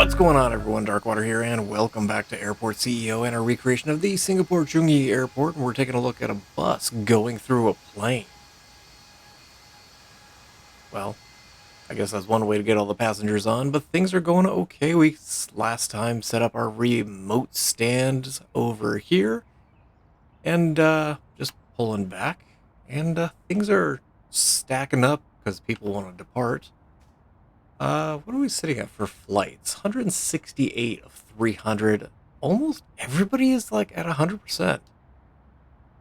What's going on, everyone? Darkwater here, and welcome back to Airport CEO and our recreation of the Singapore Changi Airport. And we're taking a look at a bus going through a plane. Well, I guess that's one way to get all the passengers on, but things are going okay. We last time set up our remote stands over here, and just pulling back, and things are stacking up because people want to depart. What are we sitting at for flights? 168 of 300. Almost everybody is like at 100%.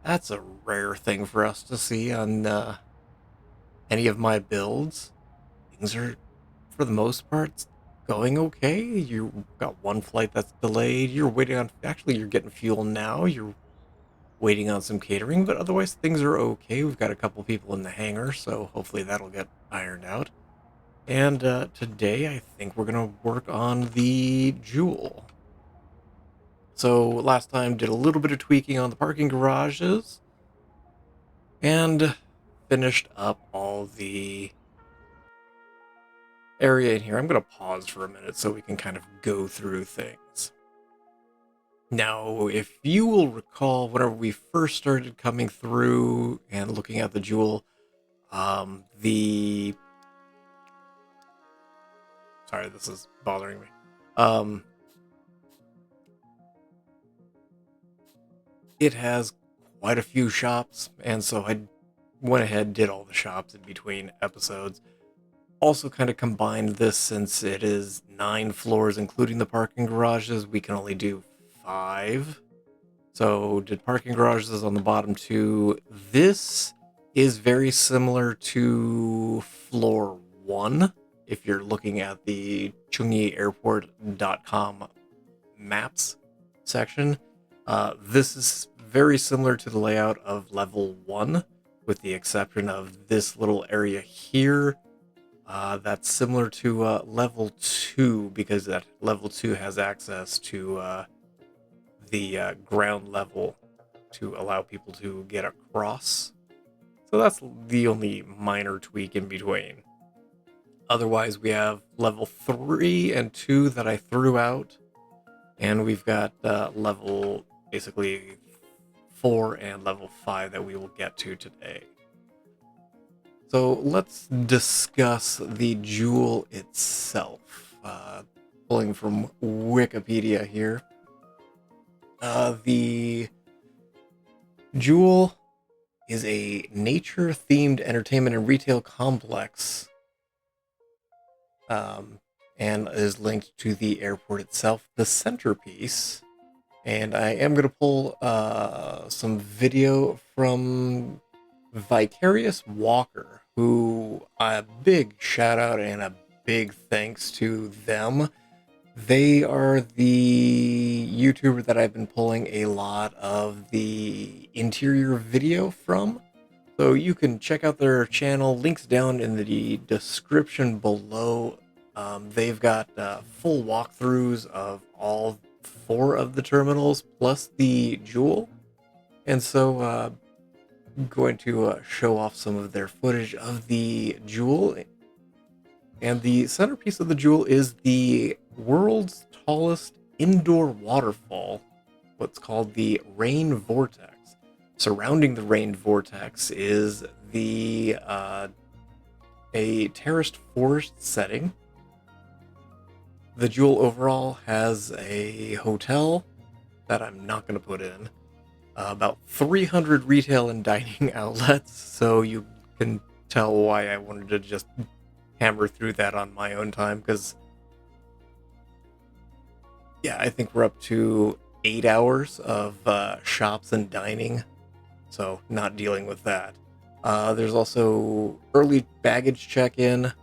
That's a rare thing for us to see on any of my builds. Things are, for the most part, going okay. You got one flight that's delayed. You're waiting on, actually, you're getting fuel now. You're waiting on some catering, but otherwise things are okay. We've got a couple people in the hangar, so hopefully that'll get ironed out. And today I think we're going to work on the Jewel. So last time did a little bit of tweaking on the parking garages and finished up all the area in here. I'm going to pause for a minute so we can kind of go through things. Now, if you will recall, whenever we first started coming through and looking at the Jewel, sorry, this is bothering me. It has quite a few shops, and so I went ahead and did all the shops in between episodes. Also kind of combined this, since it is 9 floors, including the parking garages, we can only do 5. So did parking garages on the bottom 2. This is very similar to floor 1. If you're looking at the ChangiAirport.com maps section, this is very similar to the layout of level 1, with the exception of this little area here. That's similar to level 2, because that level 2 has access to the ground level to allow people to get across. So that's the only minor tweak in between. Otherwise, we have level 3 and 2 that I threw out, and we've got level basically 4 and level 5 that we will get to today. So let's discuss the Jewel itself. Pulling from Wikipedia here. The Jewel is a nature-themed entertainment and retail complex, and is linked to the airport itself, the centerpiece. And I am going to pull some video from Vicarious Walker, who a big shout out and a big thanks to them. They are the YouTuber that I've been pulling a lot of the interior video from. So you can check out their channel, links down in the description below. They've got full walkthroughs of all 4 of the terminals plus the Jewel. And so I'm going to show off some of their footage of the Jewel. And the centerpiece of the Jewel is the world's tallest indoor waterfall, what's called the Rain Vortex. Surrounding the Rain Vortex is the a terraced forest setting. The Jewel overall has a hotel that I'm not going to put in, about 300 retail and dining outlets, so you can tell why I wanted to just hammer through that on my own time, because yeah, I think we're up to 8 hours of shops and dining, so not dealing with that. There's also early baggage check-in.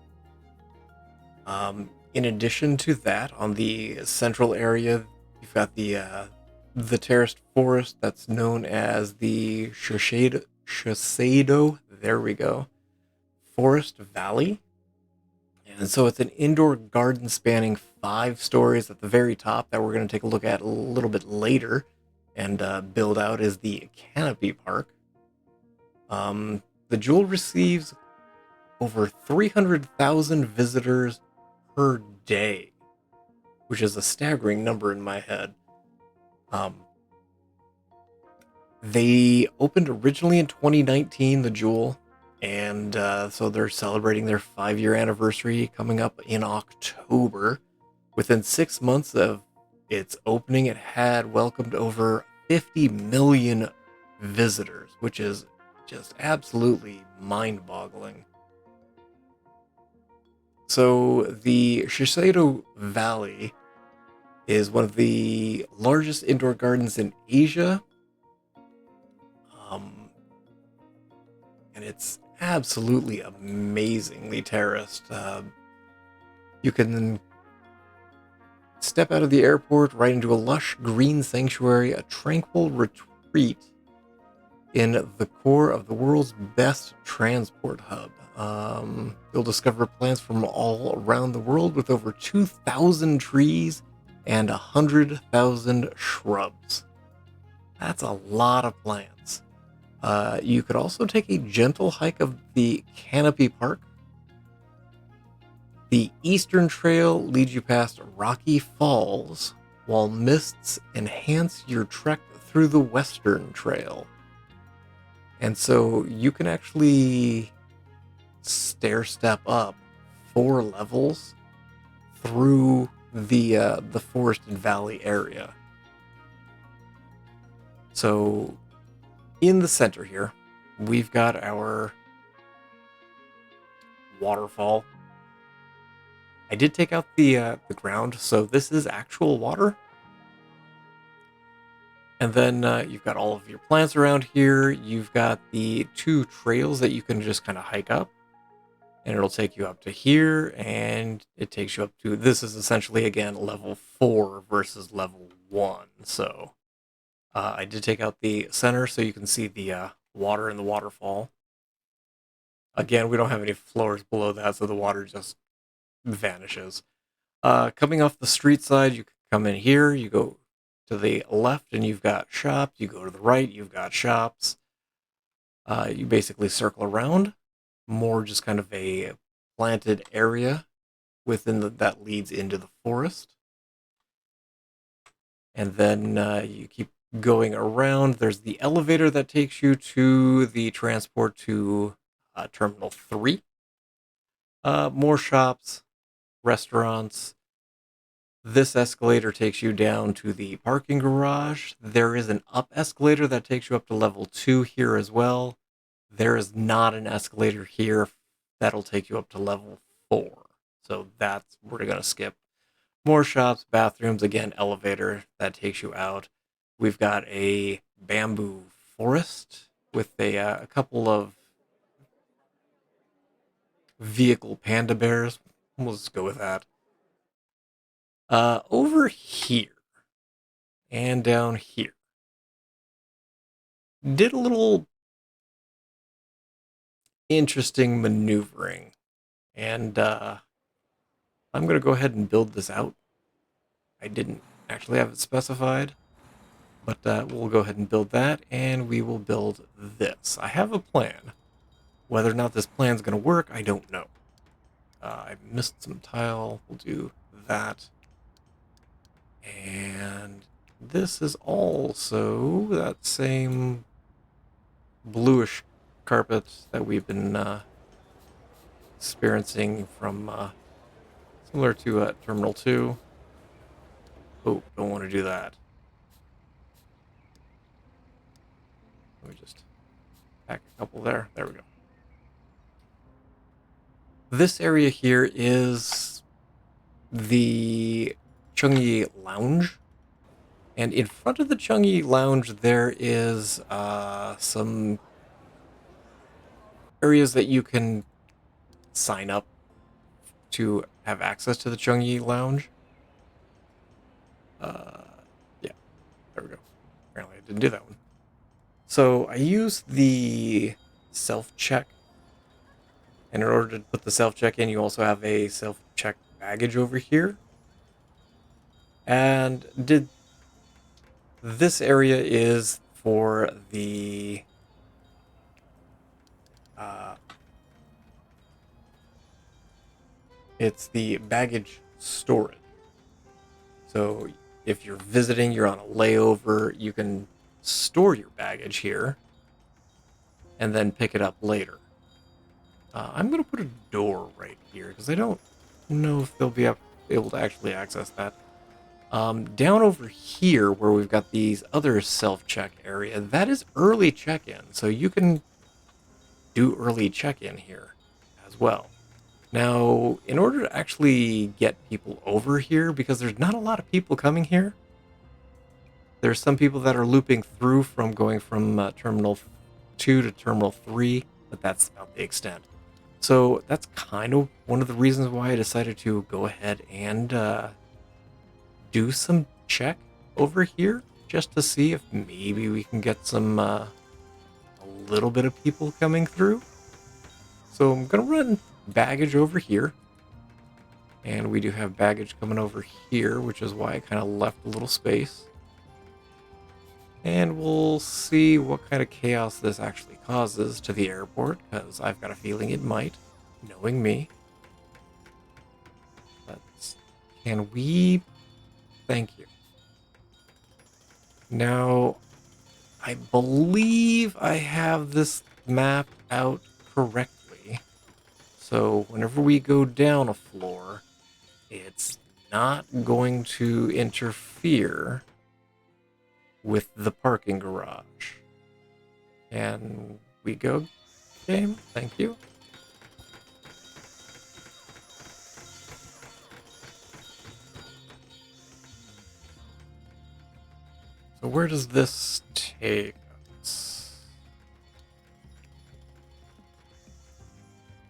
In addition to that, on the central area, you've got the terraced forest that's known as the Shiseido, there we go, Forest Valley. And so it's an indoor garden spanning 5 stories. At the very top, that we're going to take a look at a little bit later and build out, is the Canopy Park. The Jewel receives over 300,000 visitors per day. which is a staggering number in my head. They opened originally in 2019, the Jewel, and so they're celebrating their 5-year anniversary coming up in October. Within 6 months of its opening, it had welcomed over 50 million visitors, which is just absolutely mind-boggling. So the Shiseido Valley is one of the largest indoor gardens in Asia. And it's absolutely amazingly terraced. You can then step out of the airport right into a lush green sanctuary, a tranquil retreat in the core of the world's best transport hub. You'll discover plants from all around the world with over 2,000 trees and 100,000 shrubs. That's a lot of plants. You could also take a gentle hike of the Canopy Park. The Eastern Trail leads you past Rocky Falls, while mists enhance your trek through the Western Trail. And so you can actually stair-step up 4 levels through the forested valley area. So in the center here, we've got our waterfall. I did take out the ground, so this is actual water. And then you've got all of your plants around here. You've got the 2 trails that you can just kind of hike up. And it'll take you up to here, and it takes you up to... This is essentially, again, level 4 versus level 1. So I did take out the center so you can see the water in the waterfall. Again, we don't have any floors below that, so the water just vanishes. Coming off the street side, you can come in here, you go to the left and you've got shops, you go to the right, you've got shops. You basically circle around, more just kind of a planted area within that leads into the forest. And then you keep going around. There's the elevator that takes you to the transport to Terminal 3. More shops, restaurants. This escalator takes you down to the parking garage. There is an up escalator that takes you up to level 2 here as well. There is not an escalator here that'll take you up to level 4. So that's, we're going to skip. More shops, bathrooms, again, elevator that takes you out. We've got a bamboo forest with a couple of vehicle panda bears. We'll just go with that. Over here and down here, did a little interesting maneuvering, and I'm going to go ahead and build this out. I didn't actually have it specified, but we'll go ahead and build that, and we will build this. I have a plan. Whether or not this plan's going to work, I don't know. I missed some tile. We'll do that. And this is also that same bluish carpet that we've been experiencing from similar to Terminal 2. Oh, don't want to do that. Let me just pack a couple there. There we go. This area here is the Changi Lounge. And in front of the Changi Lounge, there is some areas that you can sign up to have access to the Changi Lounge. Yeah, there we go. Apparently I didn't do that one. So I use the self-check. And in order to put the self-check in, you also have a self-check baggage over here. And this area is for the it's the baggage storage. So if you're visiting, you're on a layover, you can store your baggage here and then pick it up later. I'm going to put a door right here because I don't know if they'll be able to actually access that. Down over here where we've got these other self-check area, that is early check-in. So you can do early check-in here as well. Now, in order to actually get people over here, because there's not a lot of people coming here, there's some people that are looping through from going from Terminal 2 to Terminal 3, but that's about the extent. So that's kind of one of the reasons why I decided to go ahead and do some check over here, just to see if maybe we can get some a little bit of people coming through. So I'm going to run baggage over here. And we do have baggage coming over here, which is why I kind of left a little space. And we'll see what kind of chaos this actually causes to the airport, because I've got a feeling it might, knowing me. Can we... Thank you. Now, I believe I have this map out correctly. So whenever we go down a floor, it's not going to interfere with the parking garage. Can we go, game? Thank you. So where does this take us?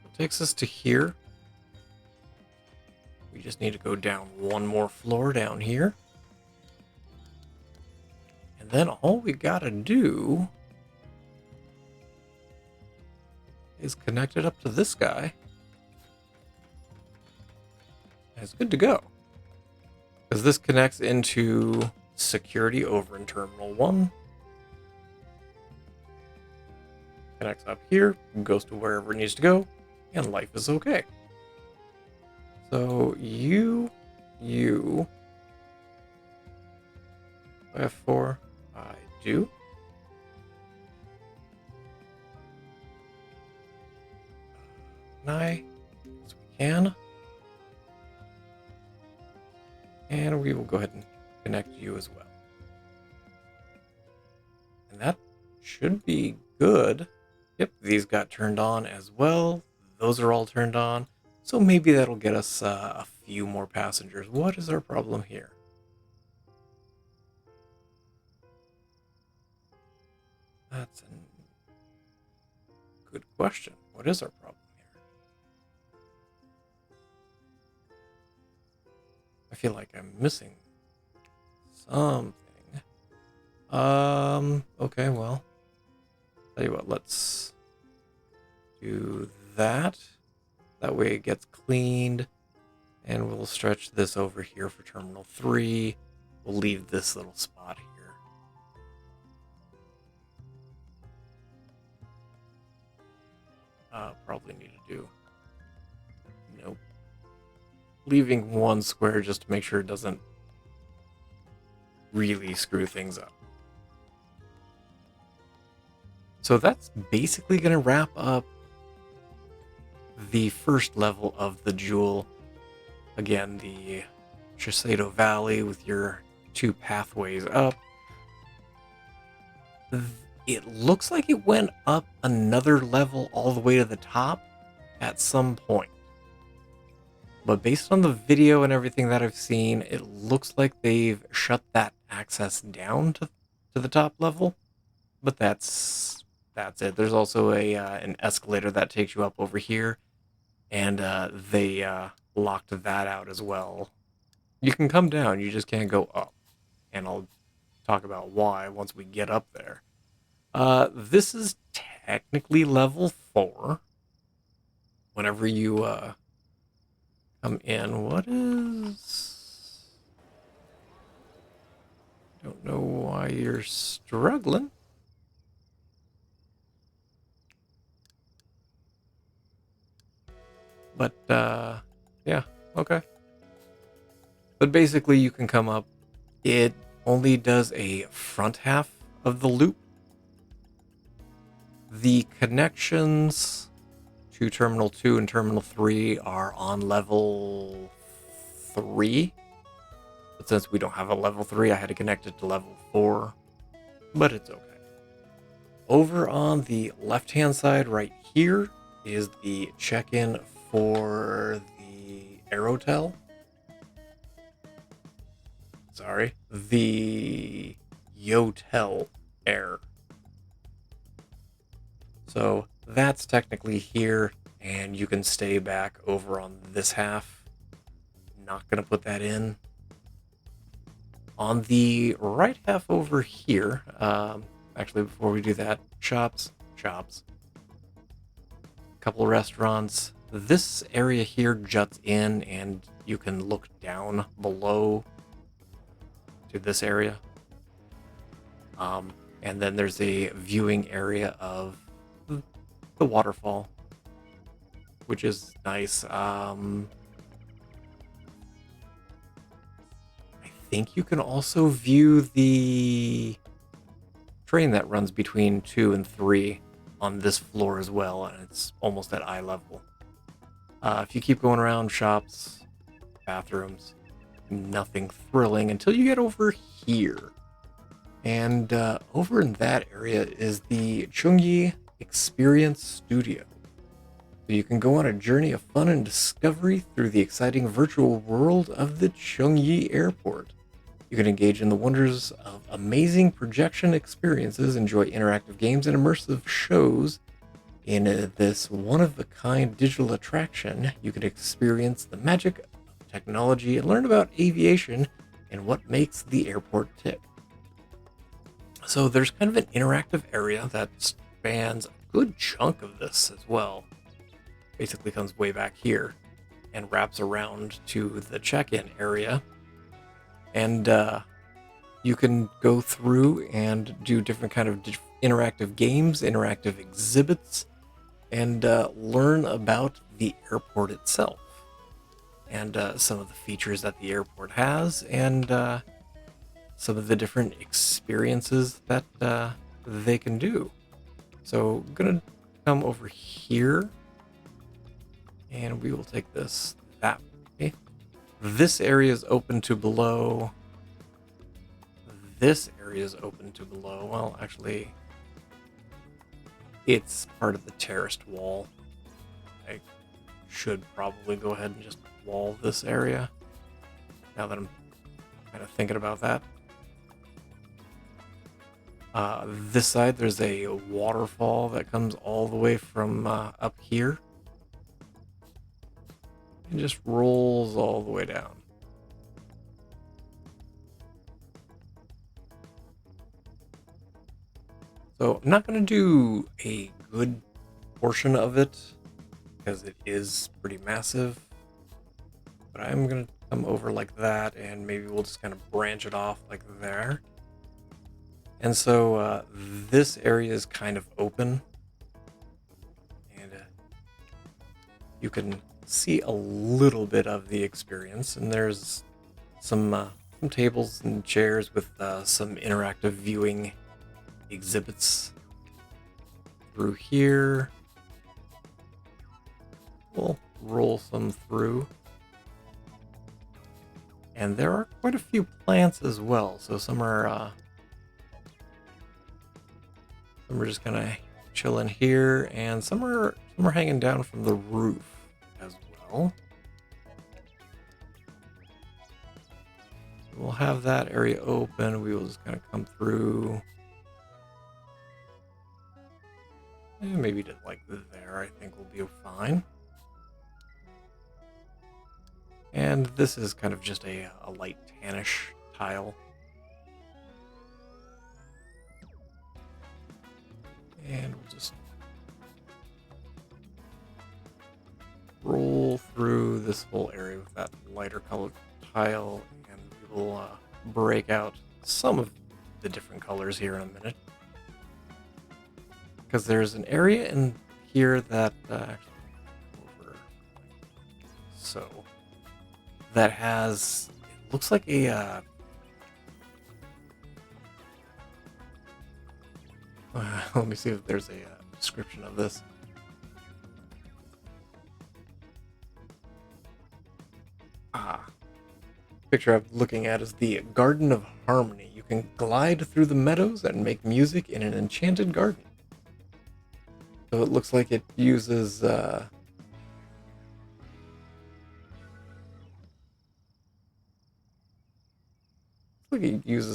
It takes us to here. We just need to go down one more floor down here. And then all we gotta do is connect it up to this guy. And it's good to go. Because this connects into security over in Terminal 1. Connects up here, goes to wherever it needs to go, and life is okay. So you F4, I do. As we can. And we will go ahead and connect you as well. And that should be good. Yep, these got turned on as well. Those are all turned on. So maybe that'll get us a few more passengers. What is our problem here? That's a good question. What is our problem here? I feel like I'm missing something. Okay, well, tell you what, let's do that. That way it gets cleaned, and we'll stretch this over here for Terminal 3. We'll leave this little spot here. Probably need to do... Nope. Leaving one square just to make sure it doesn't really screw things up. So that's basically going to wrap up the first level of the Jewel. Again, the Shiseido Valley with your two pathways up. It looks like it went up another level all the way to the top at some point. But based on the video and everything that I've seen, it looks like they've shut that access down to the top level. But that's it. There's also an escalator that takes you up over here, and they locked that out as well. You can come down, you just can't go up, and I'll talk about why once we get up there. This is technically level 4. Whenever you come in, what is... Don't know why you're struggling. But, yeah, okay. But basically, you can come up. It only does a front half of the loop. The connections to Terminal 2 and Terminal 3 are on level 3. But since we don't have a level 3, I had to connect it to level 4. But it's okay. Over on the left-hand side right here is the check-in for the Aerotel. Sorry, the Yotel Air. So that's technically here, and you can stay back over on this half. Not gonna put that in. On the right half over here, actually before we do that, shops. Couple of restaurants. This area here juts in, and you can look down below to this area. And then there's a viewing area of the waterfall, which is nice. I think you can also view the train that runs between 2 and 3 on this floor as well, and it's almost at eye level. If you keep going around, shops, bathrooms, nothing thrilling until you get over here. And over in that area is the Changi Experience Studio. So you can go on a journey of fun and discovery through the exciting virtual world of the Changi Airport. You can engage in the wonders of amazing projection experiences, enjoy interactive games and immersive shows. In this one-of-a-kind digital attraction, you can experience the magic of technology and learn about aviation and what makes the airport tick. So there's kind of an interactive area that spans a good chunk of this as well. Basically comes way back here and wraps around to the check-in area. And you can go through and do different kind of interactive games, interactive exhibits, and learn about the airport itself and some of the features that the airport has, and some of the different experiences that they can do. So I'm gonna come over here, and we will take this that way. This area is open to below. This area is open to below. Well, actually, it's part of the terraced wall. I should probably go ahead and just wall this area, now that I'm kind of thinking about that. This side, there's a waterfall that comes all the way from up here and just rolls all the way down. So I'm not going to do a good portion of it because it is pretty massive, but I'm going to come over like that, and maybe we'll just kind of branch it off like there. And so this area is kind of open, and you can see a little bit of the experience, and there's some tables and chairs with some interactive viewing exhibits through here. We'll roll some through, and there are quite a few plants as well. So some are just kind of chilling here, and some are hanging down from the roof as well. We'll have that area open. We will just kind of come through. And maybe to like there, I think we'll be fine. And this is kind of just a light tannish tile. And we'll just roll through this whole area with that lighter colored tile, and we will break out some of the different colors here in a minute. Because there's an area in here that that has, looks like a let me see if there's a description of this. Picture I'm looking at is the Garden of Harmony. You can glide through the meadows and make music in an enchanted garden. So it looks like it uses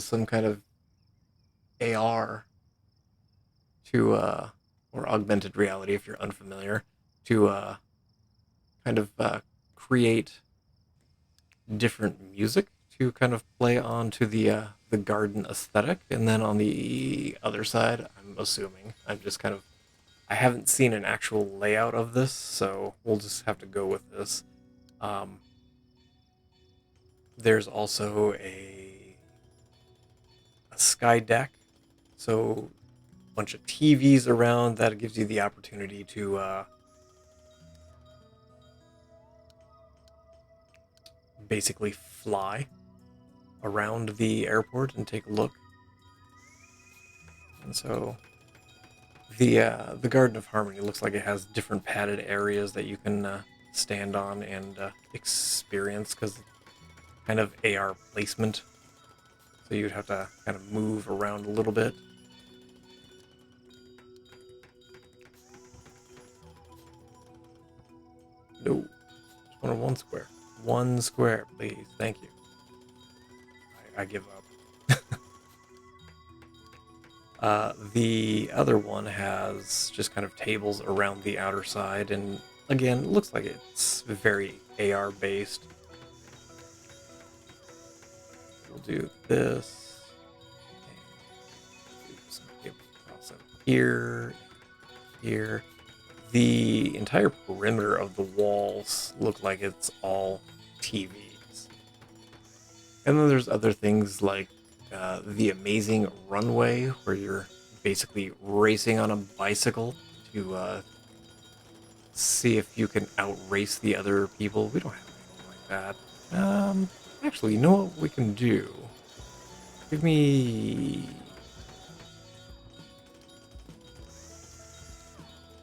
some kind of AR to or augmented reality if you're unfamiliar, to kind of create different music to kind of play onto the garden aesthetic. And then on the other side, I'm assuming, I haven't seen an actual layout of this, so we'll just have to go with this. There's also a sky deck, so a bunch of TVs around that gives you the opportunity to basically fly around the airport and take a look. And so the Garden of Harmony looks like it has different padded areas that you can stand on and experience, because kind of AR placement. So you'd have to kind of move around a little bit. No, just wanted one square. One square, please. Thank you. I give up. The other one has just kind of tables around the outer side, and again, it looks like it's very AR based. We'll do this. And do some tables also here, here. The entire perimeter of the walls look like it's all TVs. And then there's other things like the amazing runway, where you're basically racing on a bicycle to see if you can outrace the other people. We don't have anything like that. Actually, you know what we can do? Give me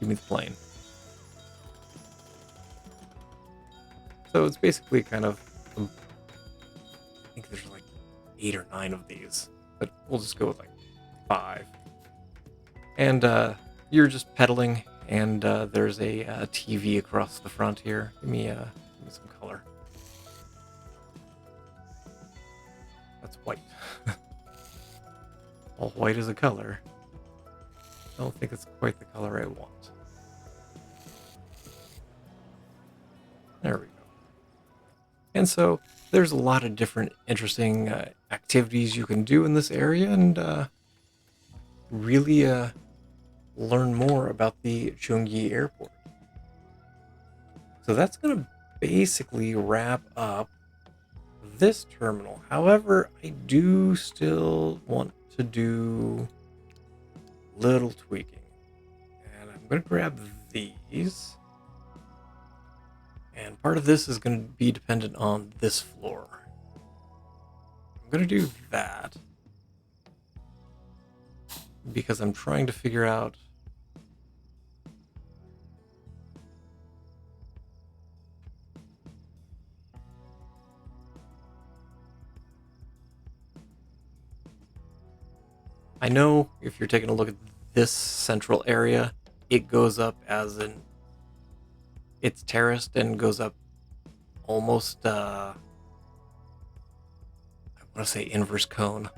the plane. So it's basically kind of, I think there's like 8 or 9 of these, but we'll just go with like 5. And you're just pedaling, and there's a TV across the front here. Give me some color. That's white. Well, white is a color. I don't think it's quite the color I want. There we go. And so there's a lot of different interesting activities you can do in this area, and really learn more about the Changi Airport. So that's going to basically wrap up this terminal. However, I do still want to do little tweaking. And I'm going to grab these. And part of this is going to be dependent on this floor. I'm going to do that because I'm trying to figure out I know if you're taking a look at this central area, it goes up as in, it's terraced and goes up almost, I want to say inverse cone.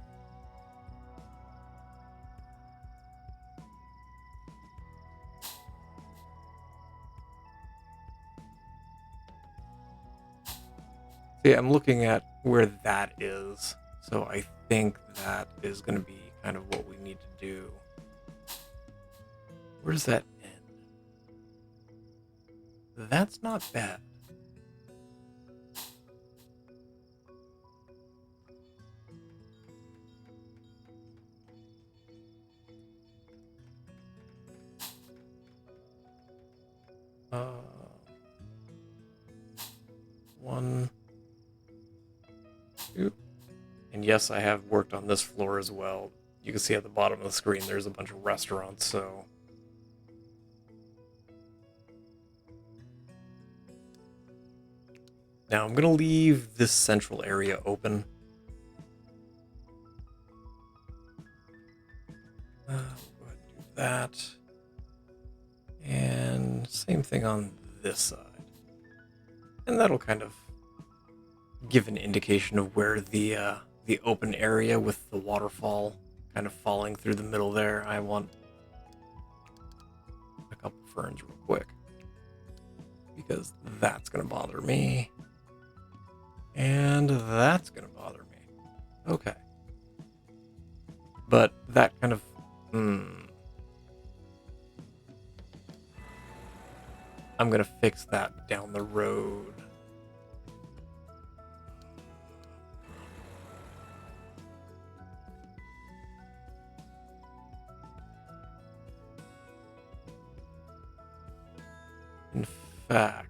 See, I'm looking at where that is, so I think that is going to be kind of what we need to do. Where does that end? That's not bad. One. And yes, I have worked on this floor as well. You can see at the bottom of the screen there's a bunch of restaurants, so... Now I'm going to leave this central area open. We'll go ahead and do that. And same thing on this side. And that'll kind of give an indication of where the open area with the waterfall kind of falling through the middle there. I want a couple ferns real quick, because that's going to bother me. And that's going to bother me. Okay. But that kind of... I'm going to fix that down the road. In fact,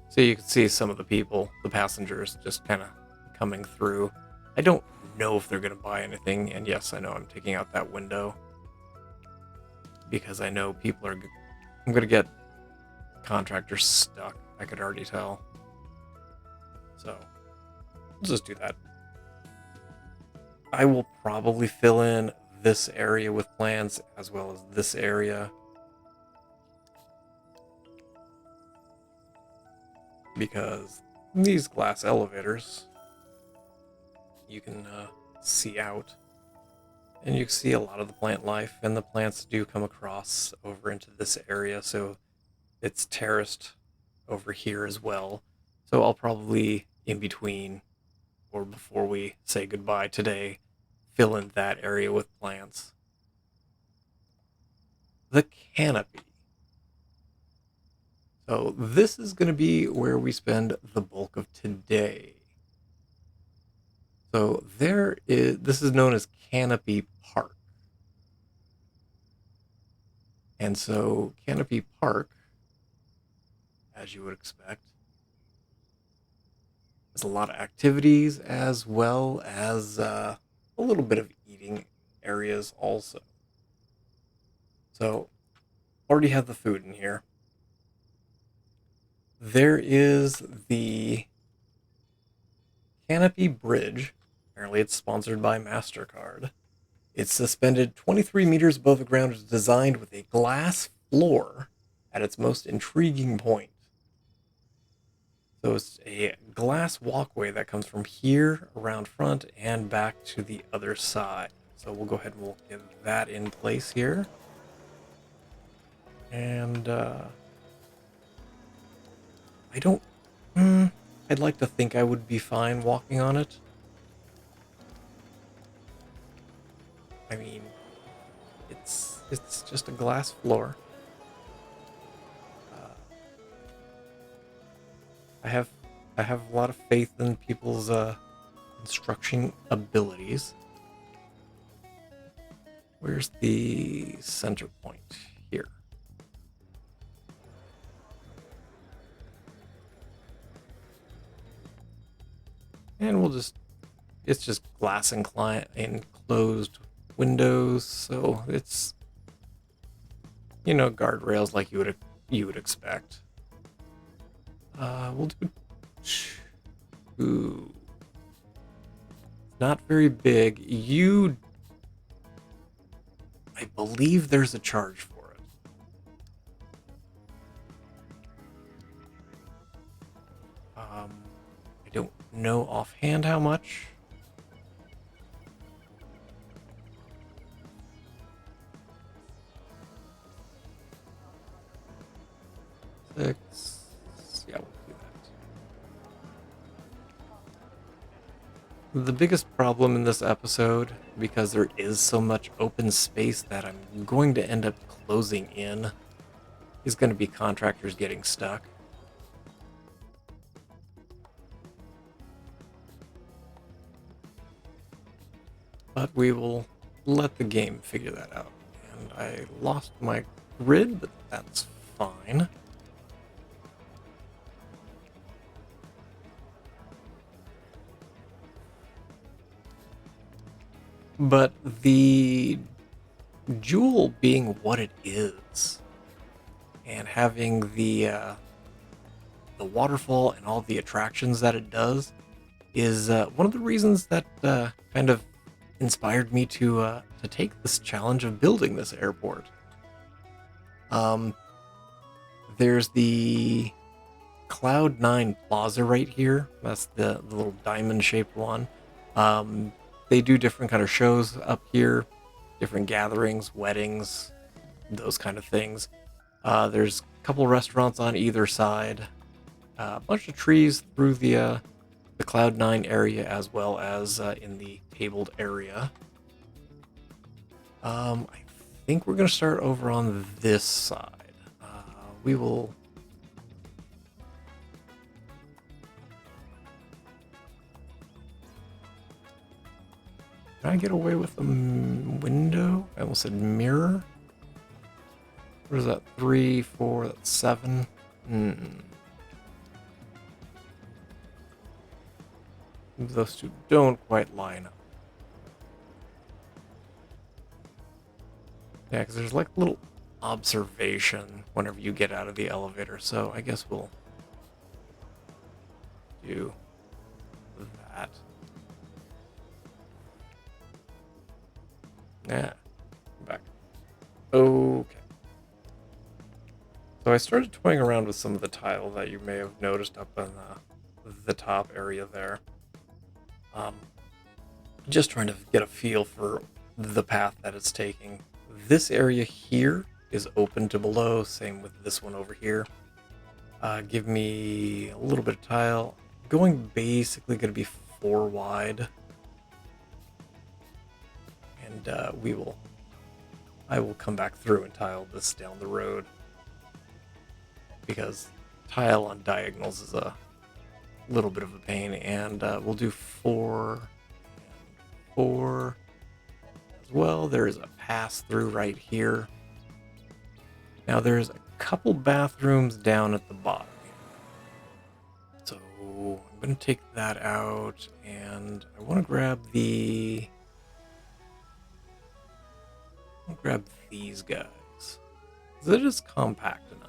so you can see some of the people, the passengers, just kind of coming through. I don't know if they're going to buy anything, and yes, I know I'm taking out that window because I know people are... I'm going to get contractors stuck, I could already tell. So, let's just do that. I will probably fill in this area with plants as well as this area, because these glass elevators, you can see out, and you can see a lot of the plant life, and the plants do come across over into this area, so it's terraced over here as well. So I'll probably, in between or before we say goodbye today, fill in that area with plants. The canopy. So this is going to be where we spend the bulk of today. So this is known as Canopy Park. And so Canopy Park, as you would expect, has a lot of activities as well as a little bit of eating areas also. So already have the food in here. There is the Canopy Bridge. Apparently it's sponsored by MasterCard. It's suspended 23 meters above the ground. It's designed with a glass floor at its most intriguing point. So it's a glass walkway that comes from here around front and back to the other side. So we'll go ahead and we'll get that in place here. And I don't... I'd like to think I would be fine walking on it. I mean, it's just a glass floor. I have a lot of faith in people's construction abilities. Where's the center point? Here. And it's just glass enclosed windows, so it's, guardrails like you would expect. We'll do two. Not very big. I believe there's a charge for it. I don't know offhand how much. Six. Yeah, we'll do that. The biggest problem in this episode, because there is so much open space that I'm going to end up closing in, is going to be contractors getting stuck. But we will let the game figure that out. And I lost my grid, but that's fine. But the jewel being what it is, and having the waterfall and all the attractions that it does, is one of the reasons that kind of inspired me to take this challenge of building this airport. Um, there's the Cloud9 Plaza right here. That's the little diamond-shaped one. They do different kind of shows up here, different gatherings, weddings, those kind of things. There's a couple restaurants on either side, a bunch of trees through the Cloud9 area as well as in the tabled area. I think we're gonna start over on this side. We will. Can I get away with a window? I almost said mirror. What is that? 3, 4, that's 7. Those two don't quite line up. Yeah, because there's like a little observation whenever you get out of the elevator, so I guess we'll do that. Yeah, back. Okay. So I started toying around with some of the tile that you may have noticed up in the top area there. Just trying to get a feel for the path that it's taking. This area here is open to below, same with this one over here. Give me a little bit of tile. Going basically going to be 4 wide. And I will come back through and tile this down the road. Because tile on diagonals is a little bit of a pain. And we'll do 4 and 4 as well. There is a pass through right here. Now there's a couple bathrooms down at the bottom here. So I'm going to take that out, and I want to grab these guys. It is compact enough.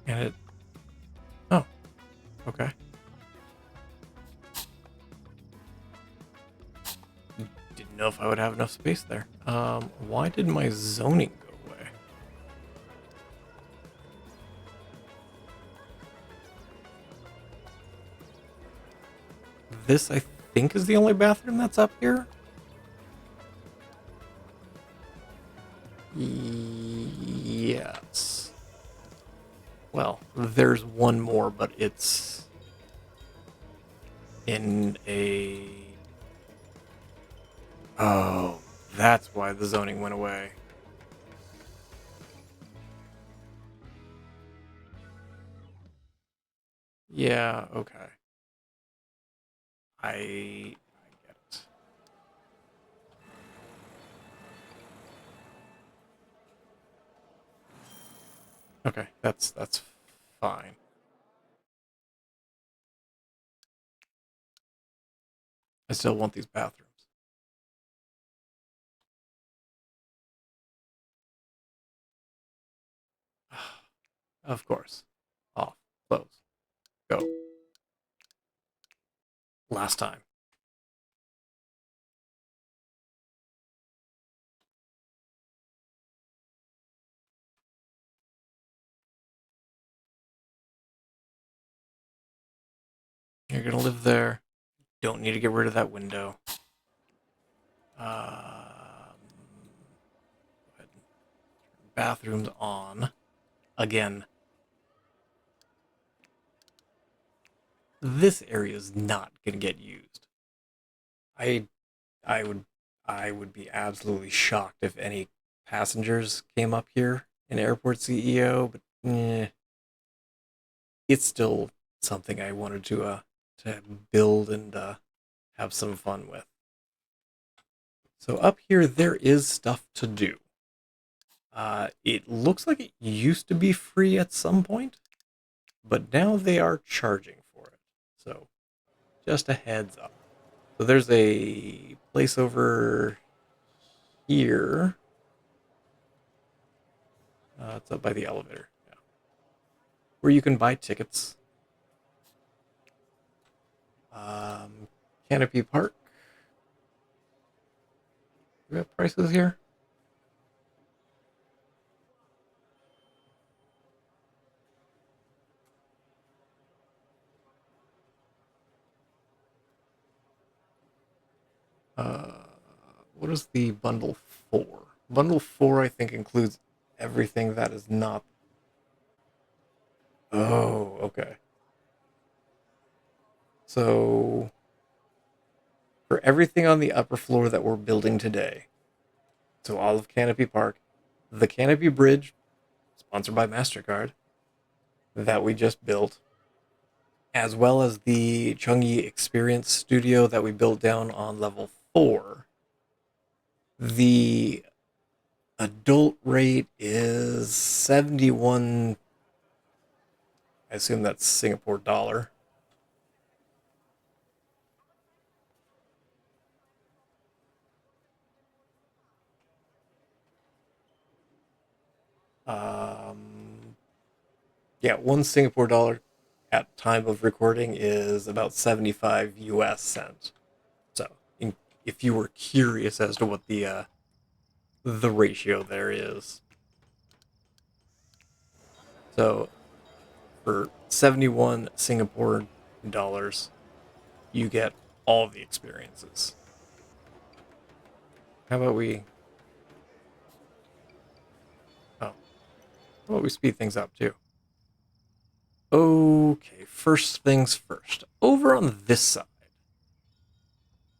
And it... Oh, okay. Didn't know if I would have enough space there. Why did my zoning go away? This, I think, is the only bathroom that's up here? Yes. Well, there's one more, but it's in a... Oh, that's why the zoning went away. Yeah, okay. I get it. Okay, that's fine. I still want these bathrooms. Of course. Off. Close. Go. Last time. You're gonna live there. Don't need to get rid of that window. Bathrooms on. Again. This area is not gonna get used. I I would I would be absolutely shocked if any passengers came up here in Airport CEO, but it's still something I wanted to build and have some fun with. So up here there is stuff to do. It looks like it used to be free at some point, but now they are charging for it. So just a heads up. So there's a place over here. It's up by the elevator. Yeah. Where you can buy tickets. Um, Canopy Park. Do we have prices here? Uh, what is the bundle four? Bundle four, I think, includes everything that is not. Oh, okay. So for everything on the upper floor that we're building today, so all of Canopy Park, the Canopy Bridge, sponsored by MasterCard, that we just built, as well as the Changi Experience Studio that we built down on level four, the adult rate is 71. I assume that's Singapore dollar. Um, yeah, one Singapore dollar at time of recording is about 75 US cents. So, if you were curious as to what the ratio there is, so for 71 Singapore dollars, you get all the experiences. How about we? Oh, how about we speed things up too? Okay, first things first. Over on this side,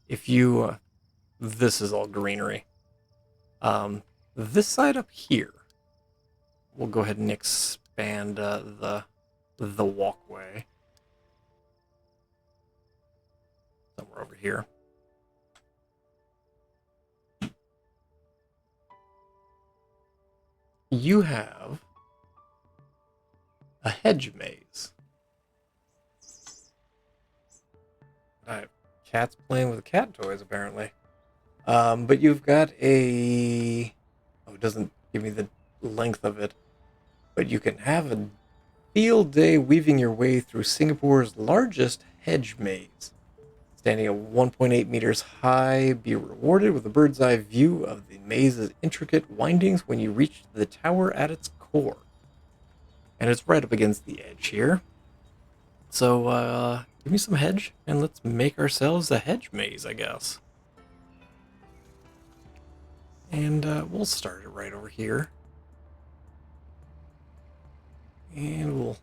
if you, this is all greenery. This side up here, we'll go ahead and expand the walkway somewhere over here. You have a hedge maze. I have cats playing with cat toys, apparently. But you've got a. Oh, it doesn't give me the length of it. But you can have a field day weaving your way through Singapore's largest hedge maze. Standing at 1.8 meters high, be rewarded with a bird's eye view of the maze's intricate windings when you reach the tower at its core. And it's right up against the edge here. So, give me some hedge, and let's make ourselves a hedge maze, I guess. And we'll start it right over here. And we'll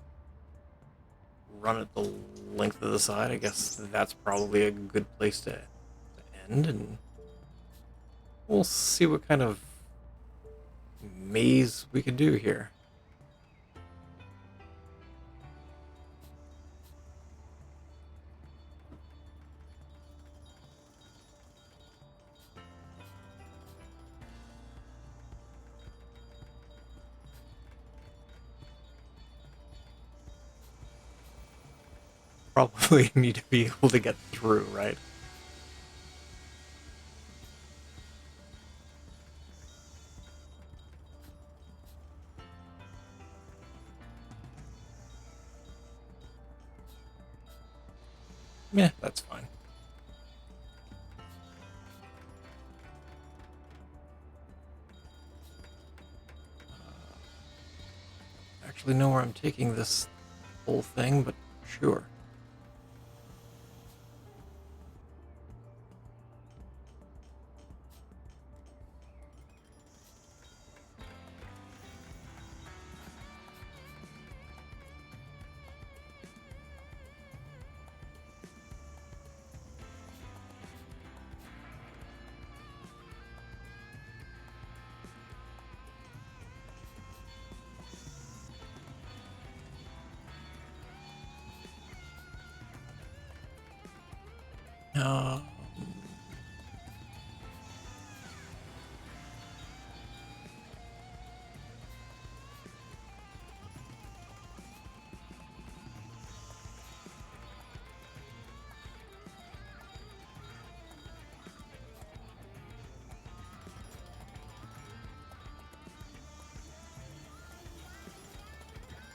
run it the length of the side. I guess that's probably a good place to end. And we'll see what kind of maze we could do here. Probably need to be able to get through, right? Yeah, that's fine. Actually know where I'm taking this whole thing, but sure. Uh,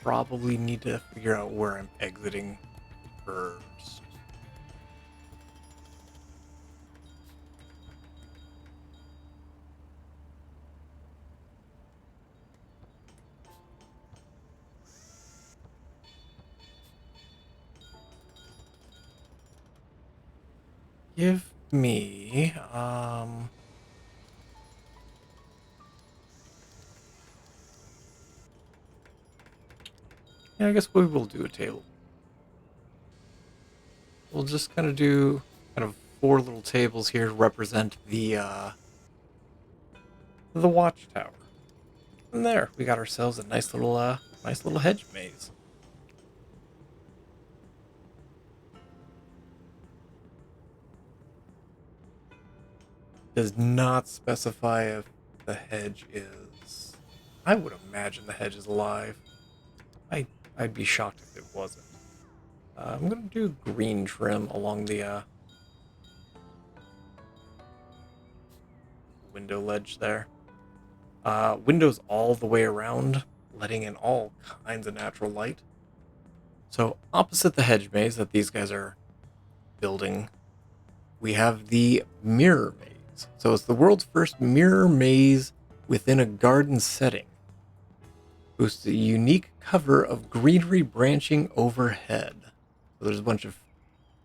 probably need to figure out where I'm exiting first. Give me, yeah, I guess we will do a table. We'll just kind of do kind of 4 little tables here to represent the watchtower. And there, we got ourselves a nice little hedge maze. Does not specify if the hedge is. I would imagine the hedge is alive. I'd be shocked if it wasn't. I'm gonna do green trim along the window ledge there. Windows all the way around, letting in all kinds of natural light. So opposite the hedge maze that these guys are building, we have the mirror maze. So it's the world's first mirror maze within a garden setting. Boasts a unique cover of greenery branching overhead. So there's a bunch of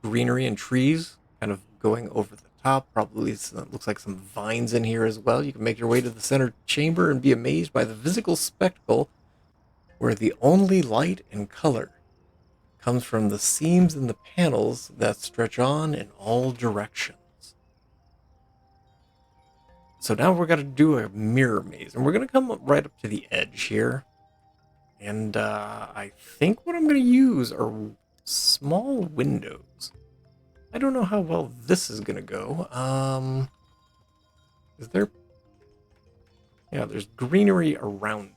greenery and trees kind of going over the top. Probably looks like some vines in here as well. You can make your way to the center chamber and be amazed by the physical spectacle where the only light and color comes from the seams in the panels that stretch on in all directions. So now we're going to do a mirror maze, and we're going to come right up to the edge here. And I think what I'm going to use are small windows. I don't know how well this is going to go. Is there... Yeah, there's greenery around it.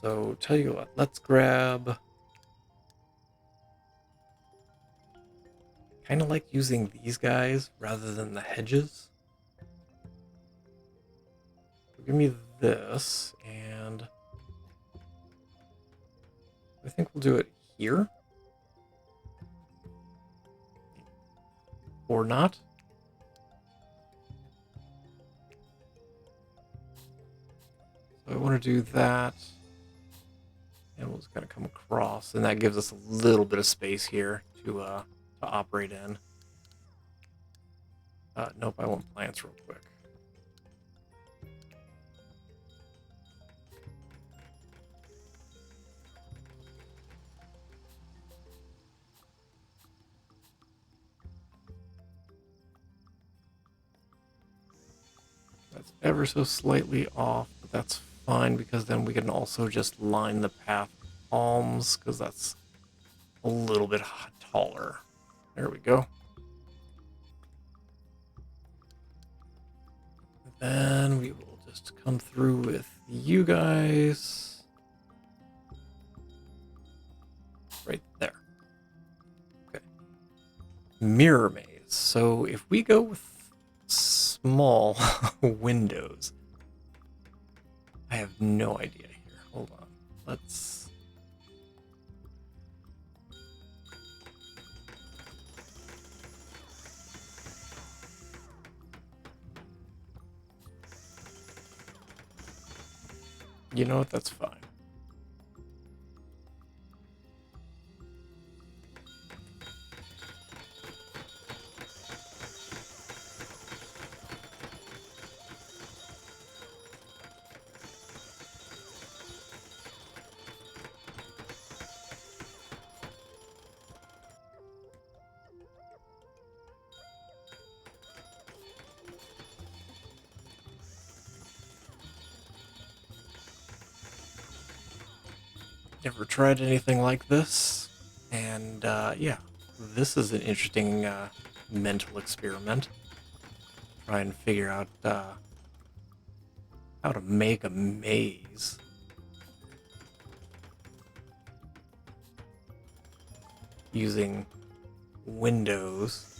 So tell you what, let's grab... Kind of like using these guys rather than the hedges. Give me this, and I think we'll do it here. Or not. So I want to do that. And we'll just kind of come across, and that gives us a little bit of space here to operate in. Nope, I want plants real quick. That's ever so slightly off, but that's fine because then we can also just line the path with palms because that's a little bit taller. There we go. Then we will just come through with you guys. Right there. Okay. Mirror maze. So if we go with small windows, I have no idea here. Hold on. Let's... You know what? That's fine. Never tried anything like this, and yeah, this is an interesting mental experiment. Try and figure out how to make a maze. Using windows.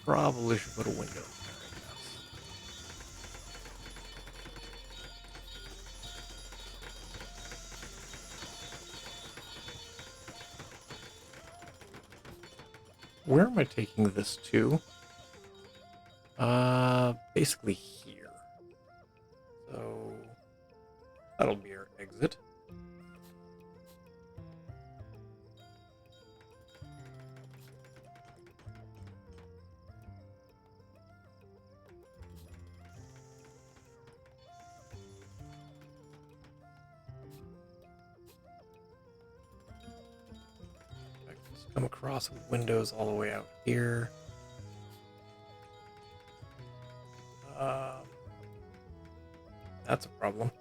Probably should put a window in there, I guess. Where am I taking this to? Basically here. So that'll be our exit. Come across with windows all the way out here. That's a problem.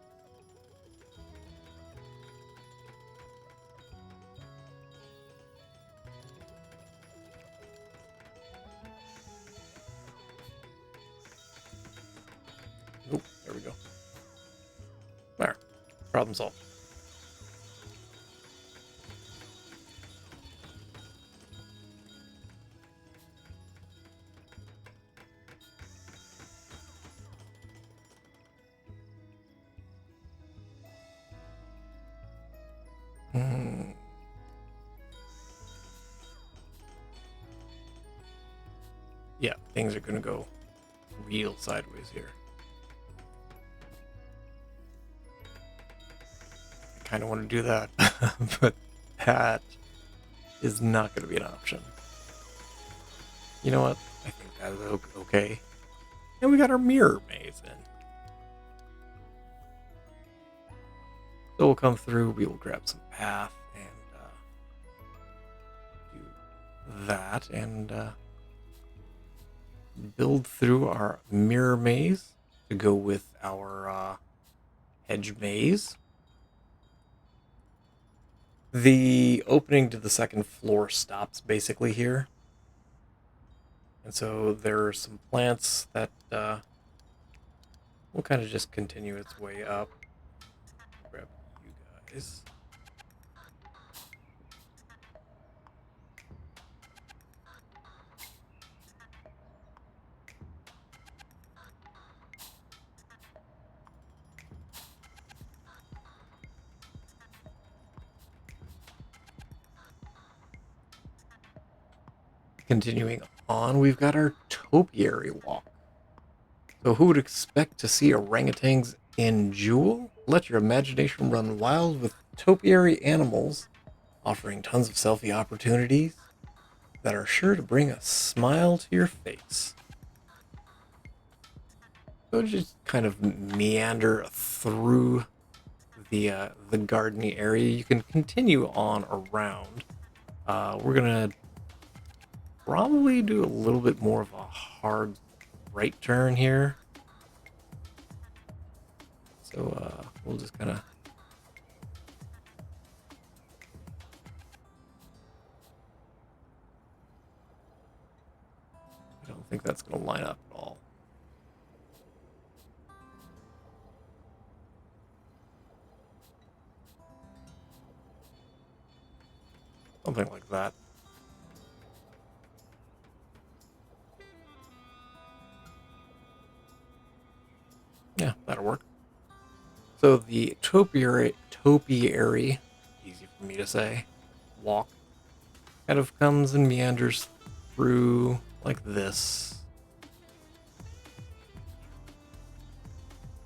Nope, there we go. There, problem solved. Yeah, things are gonna go real sideways here. I kind of want to do that, but that is not going to be an option. You know what? I think that is okay. And we got our mirror maze in. So we'll come through, we will grab some path and do that and build through our mirror maze to go with our hedge maze. The opening to the second floor stops basically here. And so there are some plants that will kind of just continue its way up. Grab you guys. Continuing on, we've got our topiary walk. So who would expect to see orangutans in Jewel? Let your imagination run wild with topiary animals, offering tons of selfie opportunities that are sure to bring a smile to your face. So just kind of meander through the gardeny area. You can continue on around. We're gonna probably do a little bit more of a hard right turn here. So we'll just kind of I don't think that's going to line up at all. Something like that. Yeah, that'll work. So the topiary, easy for me to say, walk, kind of comes and meanders through like this.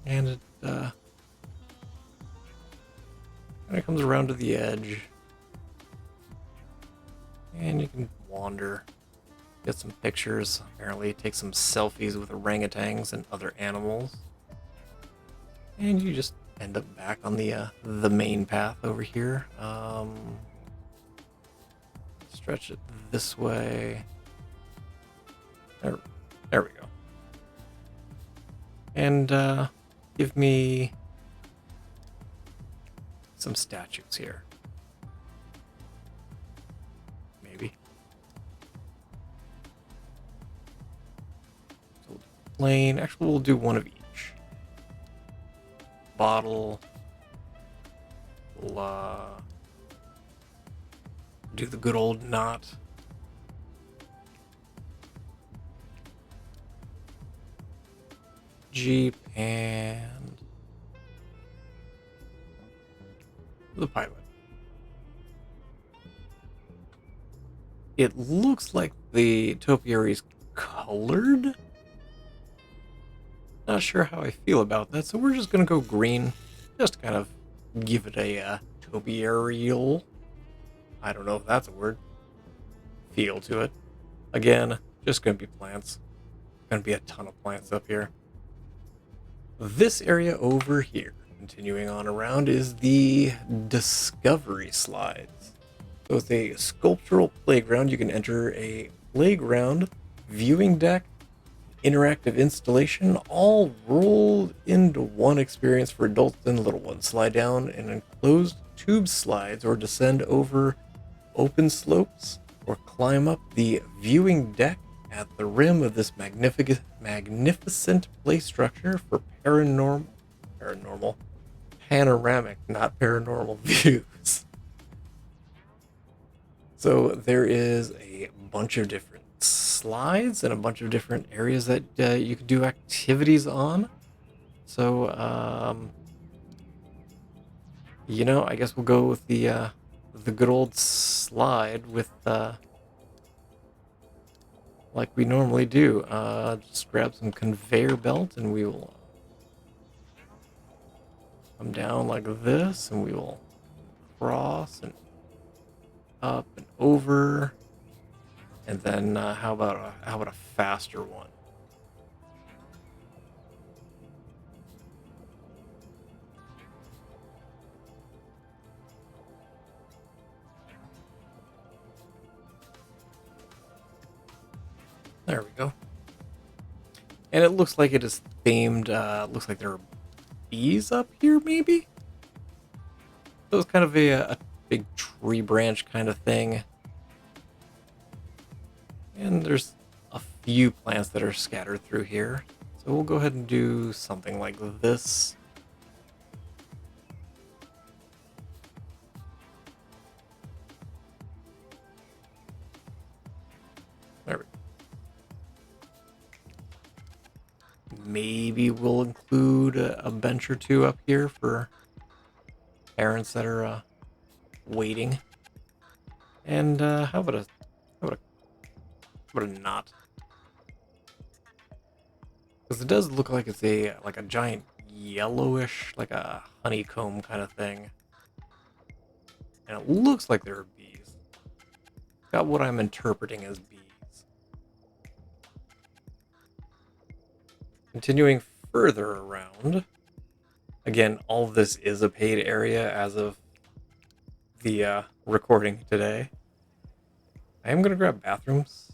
And it kind of comes around to the edge. And you can wander, get some pictures, apparently take some selfies with orangutans and other animals. And you just end up back on the main path over here. Stretch it this way. There we go. And give me some statues here. Maybe. So we'll do plain. Actually, we'll do one of each. Bottle. We'll do the good old knot. Jeep and the pilot. It looks like the topiary is colored. Not sure how I feel about that, so we're just gonna go green. Just to kind of give it a topiarial, I don't know if that's a word, feel to it. Again, just gonna be plants. Gonna be a ton of plants up here. This area over here, continuing on around, is the Discovery Slides. So it's a sculptural playground. You can enter a playground, viewing deck, interactive installation, all rolled into one experience for adults and little ones. Slide down an enclosed tube slides or descend over open slopes or climb up the viewing deck at the rim of this magnificent play structure for panoramic, not paranormal views. So there is a bunch of different slides and a bunch of different areas that you could do activities on. So, I guess we'll go with the good old slide with like we normally do. Just grab some conveyor belt and we will come down like this, and we will cross and up and over. And then how about a faster one? There we go. And it looks like it is themed. Looks like there are bees up here, maybe? So it's kind of a big tree branch kind of thing. And there's a few plants that are scattered through here. So we'll go ahead and do something like this. There we go. Maybe we'll include a bench or two up here for parents that are waiting. And how about a knot? Because it does look like it's a giant yellowish, like a honeycomb kind of thing. And it looks like there are bees. Got what I'm interpreting as bees. Continuing further around. Again, all of this is a paid area as of the recording today. I am going to grab bathrooms.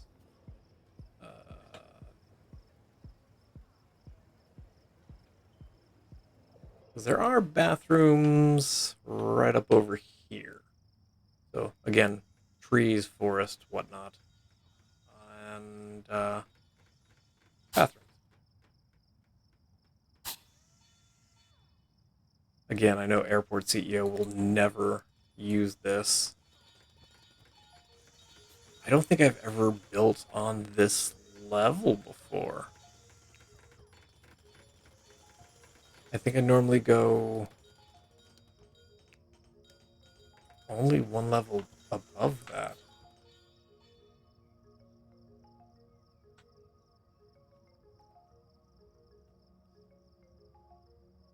Because there are bathrooms right up over here. So, again, trees, forest, whatnot. And bathrooms. Again, I know airport CEO will never use this. I don't think I've ever built on this level before. I think I normally go only one level above that.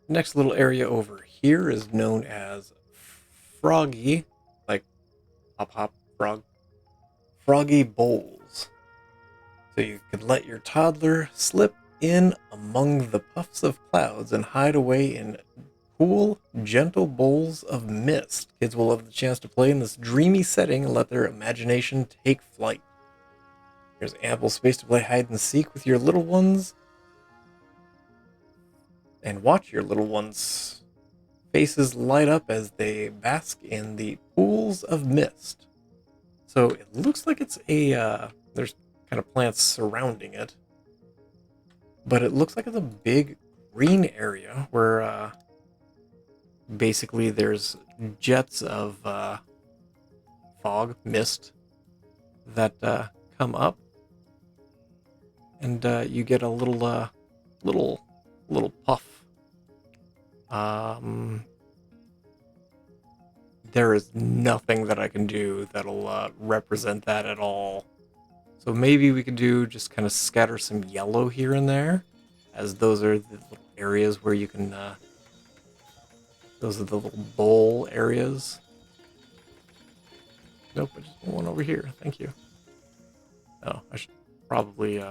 Next little area over here is known as Froggy, like hop frog, Froggy Bowls. So you could let your toddler slip in among the puffs of clouds and hide away in cool, gentle bowls of mist. Kids will have the chance to play in this dreamy setting and let their imagination take flight. There's ample space to play hide and seek with your little ones and watch your little ones' faces light up as they bask in the pools of mist. So it looks like it's there's kind of plants surrounding it, but it looks like it's a big green area where basically there's jets of fog, mist that come up, and you get a little little puff. There is nothing that I can do that'll represent that at all. So maybe we could do just kind of scatter some yellow here and there, as those are the little areas where you can, those are the little bowl areas. Nope, I just want one over here. Thank you. Oh, I should probably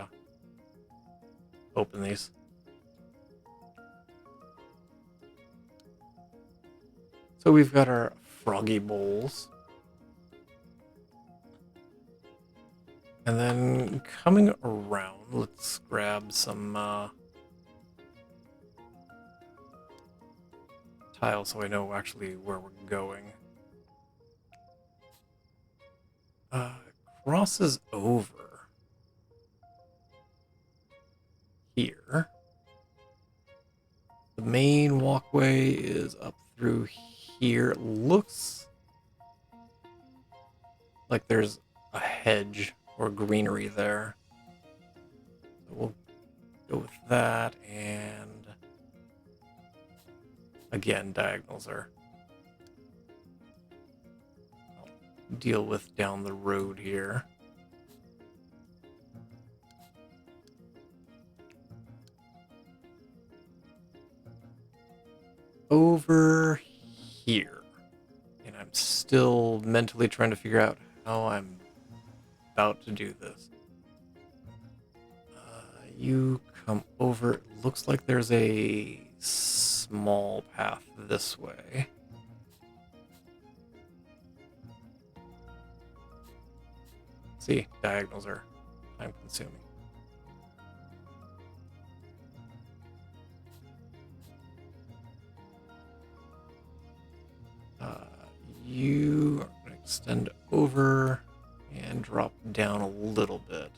open these. So we've got our froggy bowls. And then coming around, let's grab some tiles so I know actually where we're going. Crosses over here. The main walkway is up through here. It looks like there's a hedge or greenery there. So we'll go with that, and again, diagonals are I'll deal with down the road here. Over here. And I'm still mentally trying to figure out how I'm about to do this. You come over. It looks like there's a small path this way. See, diagonals are time consuming. You are going to extend over and drop down a little bit.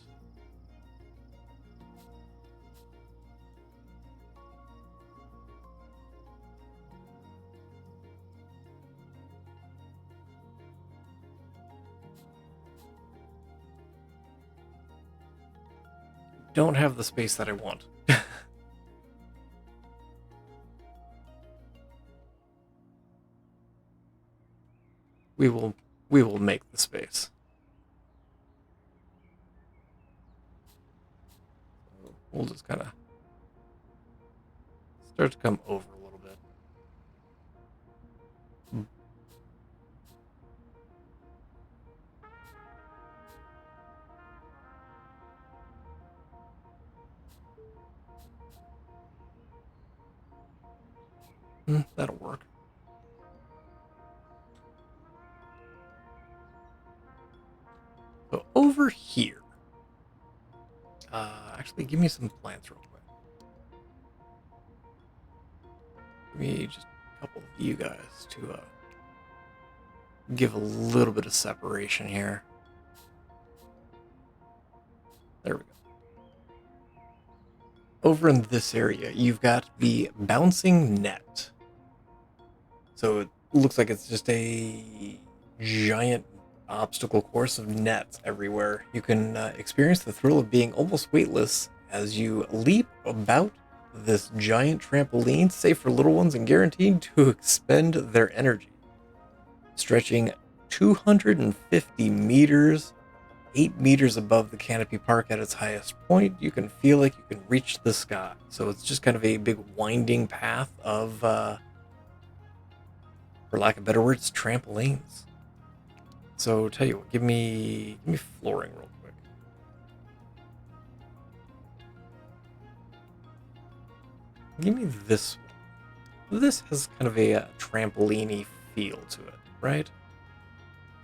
Don't have the space that I want. We will make the space. We'll just kind of start to come over a little bit. That'll work. So over here, actually, give me some plants real quick. Give me just a couple of you guys to give a little bit of separation here. There we go. Over in this area, you've got the bouncing net. So it looks like it's just a giant obstacle course of nets everywhere. You can experience the thrill of being almost weightless as you leap about this giant trampoline, safe for little ones and guaranteed to expend their energy. Stretching 250 meters, 8 meters above the Canopy Park at its highest point, you can feel like you can reach the sky. So it's just kind of a big winding path of, for lack of better words, trampolines. So tell you what, give me flooring real quick. Give me this one. This has kind of a trampoline-y feel to it, right?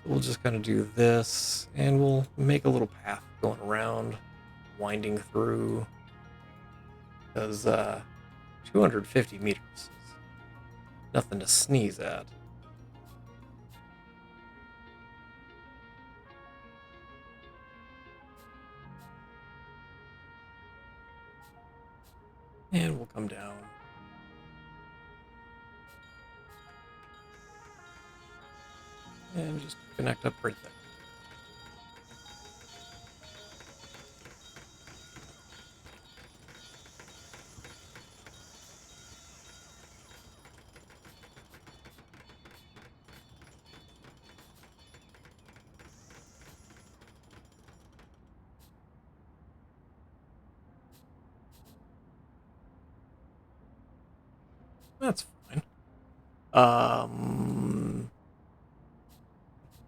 We'll just kind of do this, and we'll make a little path going around, winding through, because 250 meters is nothing to sneeze at. And we'll come down. And just connect up right there. That's fine.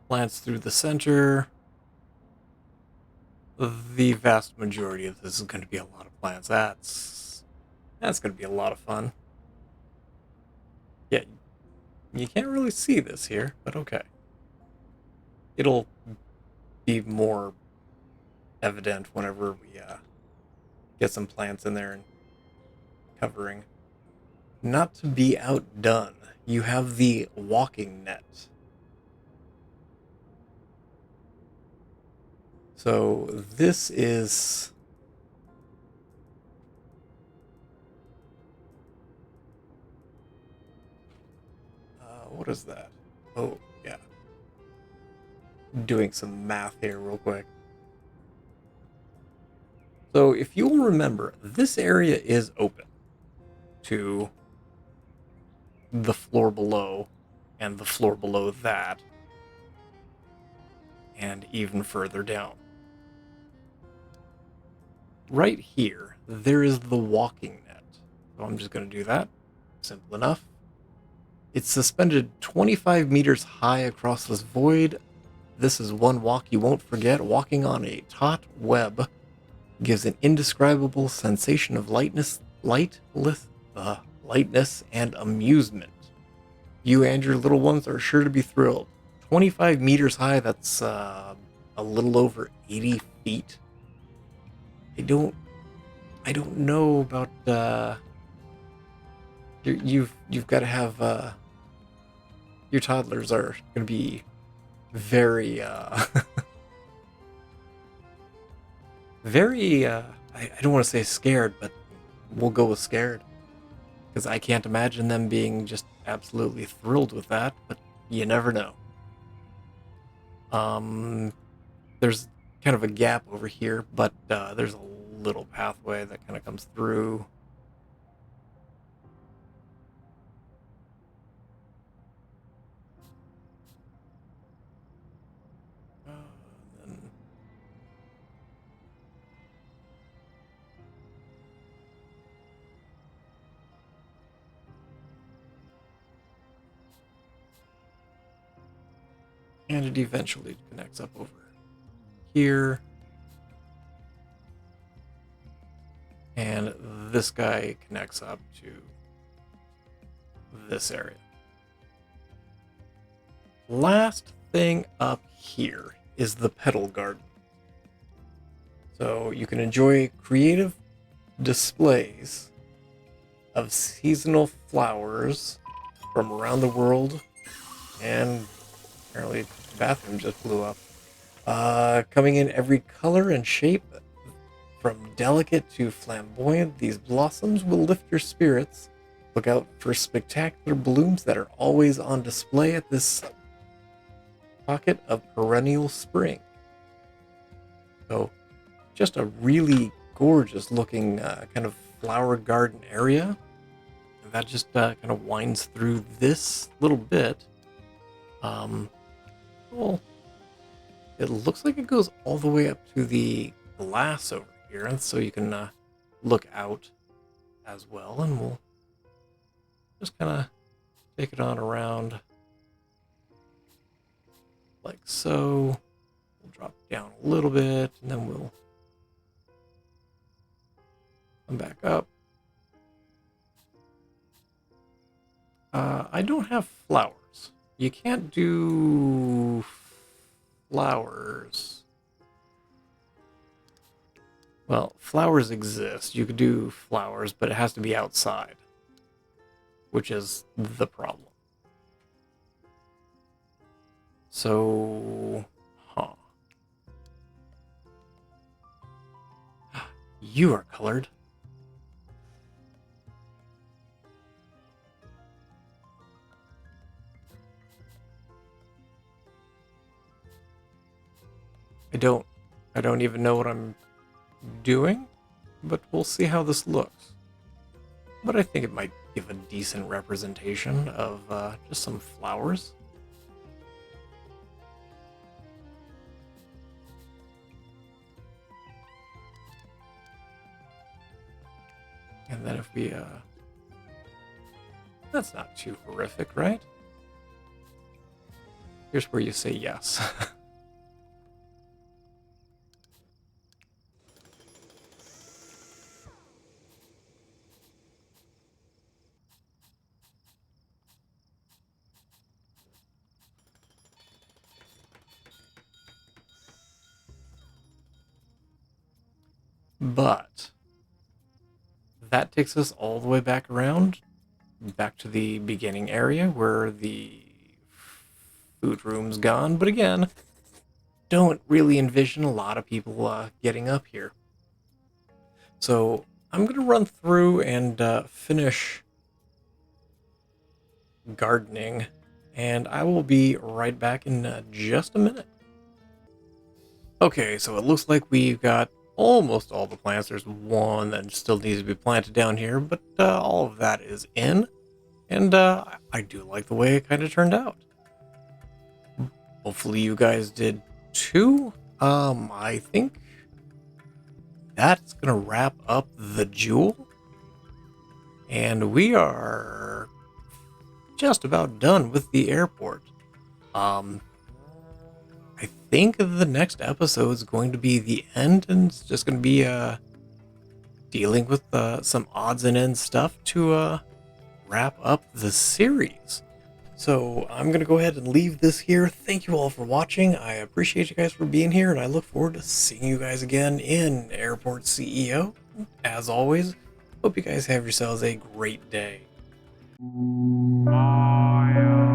Plants through the center. The vast majority of this is going to be a lot of plants. That's going to be a lot of fun. Yeah, you can't really see this here, but okay. It'll be more evident whenever we get some plants in there and covering. Not to be outdone, you have the walking net. So this is what is that? Oh, yeah. Doing some math here real quick. So if you'll remember, this area is open to the floor below and the floor below that and even further down. Right here, there is the walking net. So I'm just going to do that. Simple enough. It's suspended 25 meters high across this void. This is one walk you won't forget. Walking on a taut web gives an indescribable sensation of lightness and amusement. You and your little ones are sure to be thrilled. 25 meters high, that's a little over 80 feet. I don't know about you've got to have your toddlers are going to be very very I don't want to say scared, but we'll go with scared, because I can't imagine them being just absolutely thrilled with that, but you never know. There's kind of a gap over here, but there's a little pathway that kind of comes through. Then and it eventually connects up over here. And this guy connects up to this area. Last thing up here is the petal garden. So you can enjoy creative displays of seasonal flowers from around the world. And apparently the bathroom just blew up. Coming in every color and shape, from delicate to flamboyant, these blossoms will lift your spirits. Look out for spectacular blooms that are always on display at this pocket of perennial spring. So, just a really gorgeous looking kind of flower garden area. And that just kind of winds through this little bit. Well, it looks like it goes all the way up to the glass over here, and so you can look out as well, and we'll just kind of take it on around like so. We'll drop down a little bit, and then we'll come back up. I don't have flowers. You can't do flowers. Well, flowers exist. You could do flowers, but it has to be outside, which is the problem. So, You are colored. I don't even know what I'm doing, but we'll see how this looks. But I think it might give a decent representation of just some flowers. And then if we That's not too horrific, right? Here's where you say yes. But that takes us all the way back around, back to the beginning area where the food room's gone. But again, don't really envision a lot of people getting up here. So I'm going to run through and finish gardening, and I will be right back in just a minute. Okay, so it looks like we've got almost all the plants. There's one that still needs to be planted down here, but all of that is in, and I do like the way it kind of turned out. Hopefully you guys did too. I think that's gonna wrap up the jewel, and we are just about done with the airport. I think the next episode is going to be the end, and it's just going to be dealing with some odds and ends stuff to wrap up the series. So I'm going to go ahead and leave this here. Thank you all for watching. I appreciate you guys for being here, and I look forward to seeing you guys again in Airport CEO. As always, hope you guys have yourselves a great day. Fire.